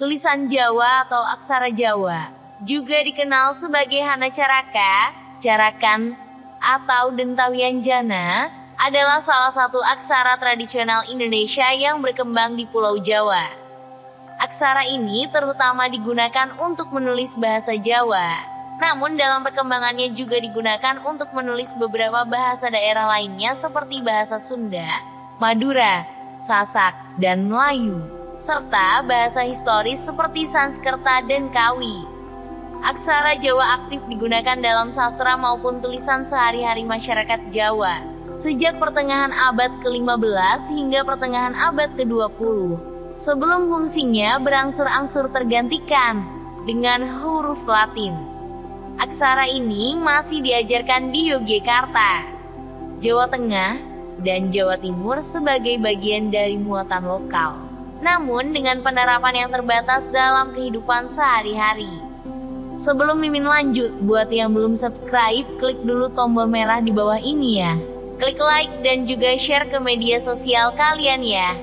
Tulisan Jawa atau aksara Jawa juga dikenal sebagai Hanacaraka, Carakan, atau Dentawian Jana, adalah salah satu aksara tradisional Indonesia yang berkembang di Pulau Jawa. Aksara ini terutama digunakan untuk menulis bahasa Jawa, namun dalam perkembangannya juga digunakan untuk menulis beberapa bahasa daerah lainnya seperti bahasa Sunda, Madura, Sasak, dan Melayu, serta bahasa historis seperti Sanskerta dan Kawi. Aksara Jawa aktif digunakan dalam sastra maupun tulisan sehari-hari masyarakat Jawa sejak pertengahan abad ke-15 hingga pertengahan abad ke-20, sebelum fungsinya berangsur-angsur tergantikan dengan huruf Latin. Aksara ini masih diajarkan di Yogyakarta, Jawa Tengah, dan Jawa Timur sebagai bagian dari muatan lokal, namun dengan penerapan yang terbatas dalam kehidupan sehari-hari. Sebelum Mimin lanjut, buat yang belum subscribe, klik dulu tombol merah di bawah ini ya. Klik like dan juga share ke media sosial kalian ya.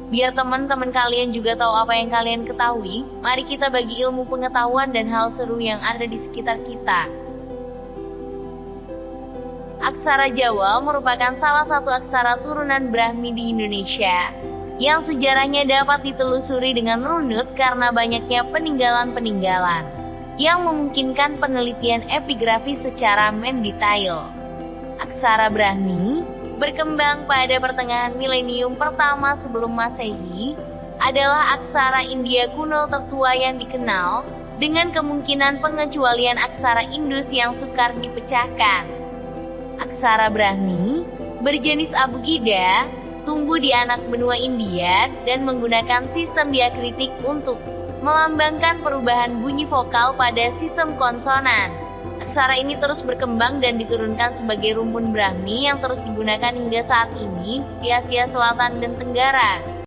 Biar teman-teman kalian juga tahu apa yang kalian ketahui, mari kita bagi ilmu pengetahuan dan hal seru yang ada di sekitar kita. Aksara Jawa merupakan salah satu aksara turunan Brahmi di Indonesia, yang sejarahnya dapat ditelusuri dengan runut karena banyaknya peninggalan-peninggalan, yang memungkinkan penelitian epigrafis secara mendetail. Aksara Brahmi berkembang pada pertengahan milenium pertama sebelum Masehi, adalah aksara India kuno tertua yang dikenal dengan kemungkinan pengecualian aksara Indus yang sukar dipecahkan. Aksara Brahmi berjenis abugida, tumbuh di anak benua India dan menggunakan sistem diakritik untuk melambangkan perubahan bunyi vokal pada sistem konsonan. Aksara ini terus berkembang dan diturunkan sebagai rumpun Brahmi yang terus digunakan hingga saat ini di Asia Selatan dan Tenggara.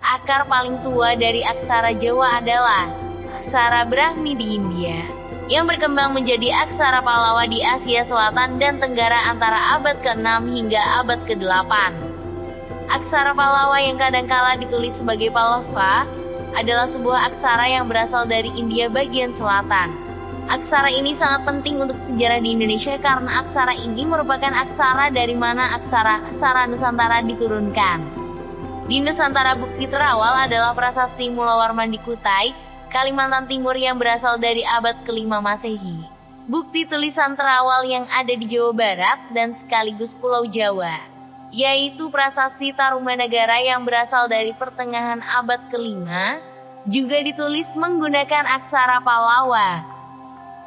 Akar paling tua dari aksara Jawa adalah aksara Brahmi di India, yang berkembang menjadi aksara Pallawa di Asia Selatan dan Tenggara antara abad ke-6 hingga abad ke-8. Aksara Pallawa yang kadangkala ditulis sebagai Pallava adalah sebuah aksara yang berasal dari India bagian selatan. Aksara ini sangat penting untuk sejarah di Indonesia karena aksara ini merupakan aksara dari mana aksara Nusantara diturunkan. Di Nusantara, bukti terawal adalah prasasti Mulawarman di Kutai, Kalimantan Timur yang berasal dari abad ke-5 Masehi. Bukti tulisan terawal yang ada di Jawa Barat dan sekaligus Pulau Jawa, yaitu prasasti Tarumanagara yang berasal dari pertengahan abad ke-5, juga ditulis menggunakan aksara Pallawa.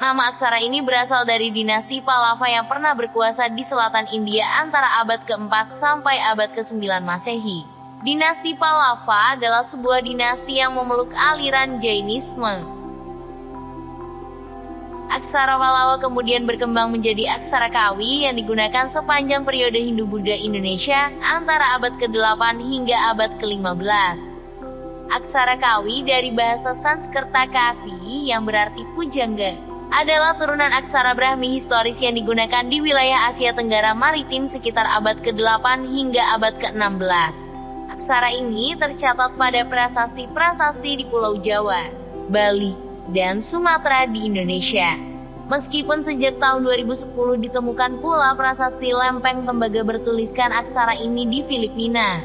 Nama aksara ini berasal dari dinasti Pallava yang pernah berkuasa di selatan India antara abad ke-4 sampai abad ke-9 Masehi. Dinasti Pallava adalah sebuah dinasti yang memeluk aliran Jainisme. Aksara Pallawa kemudian berkembang menjadi aksara Kawi yang digunakan sepanjang periode Hindu-Buddha Indonesia antara abad ke-8 hingga abad ke-15. Aksara Kawi dari bahasa Sanskerta Kavi yang berarti pujangga, adalah turunan aksara Brahmi historis yang digunakan di wilayah Asia Tenggara Maritim sekitar abad ke-8 hingga abad ke-16. Aksara ini tercatat pada prasasti-prasasti di Pulau Jawa, Bali, dan Sumatera di Indonesia. Meskipun sejak tahun 2010 ditemukan pula prasasti lempeng tembaga bertuliskan aksara ini di Filipina.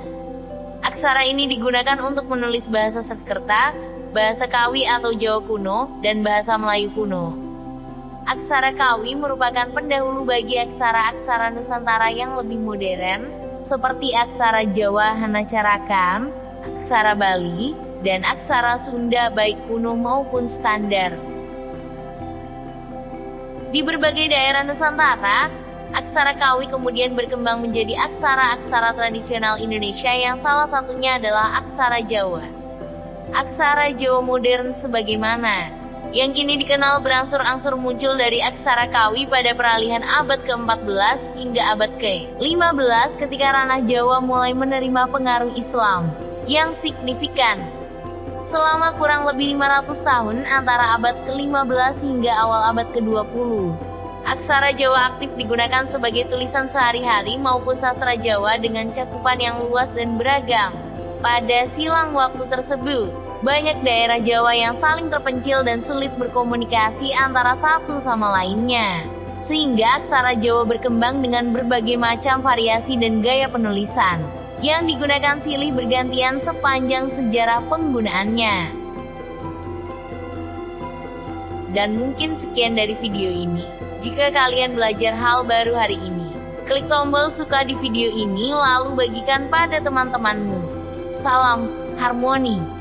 Aksara ini digunakan untuk menulis bahasa Sanskerta, bahasa Kawi atau Jawa kuno, dan bahasa Melayu kuno. Aksara Kawi merupakan pendahulu bagi aksara-aksara Nusantara yang lebih modern, seperti aksara Jawa Hanacarakan, aksara Bali, dan aksara Sunda baik kuno maupun standar. Di berbagai daerah Nusantara, aksara Kawi kemudian berkembang menjadi aksara-aksara tradisional Indonesia yang salah satunya adalah aksara Jawa. Aksara Jawa modern sebagaimana yang kini dikenal berangsur-angsur muncul dari aksara Kawi pada peralihan abad ke-14 hingga abad ke-15 ketika ranah Jawa mulai menerima pengaruh Islam yang signifikan. selama kurang lebih 500 tahun antara abad ke-15 hingga awal abad ke-20. Aksara Jawa aktif digunakan sebagai tulisan sehari-hari maupun sastra Jawa dengan cakupan yang luas dan beragam. Pada silang waktu tersebut, banyak daerah Jawa yang saling terpencil dan sulit berkomunikasi antara satu sama lainnya. Sehingga aksara Jawa berkembang dengan berbagai macam variasi dan gaya penulisan, yang digunakan silih bergantian sepanjang sejarah penggunaannya. Dan mungkin sekian dari video ini. Jika kalian belajar hal baru hari ini, klik tombol suka di video ini lalu bagikan pada teman-temanmu. Salam harmoni.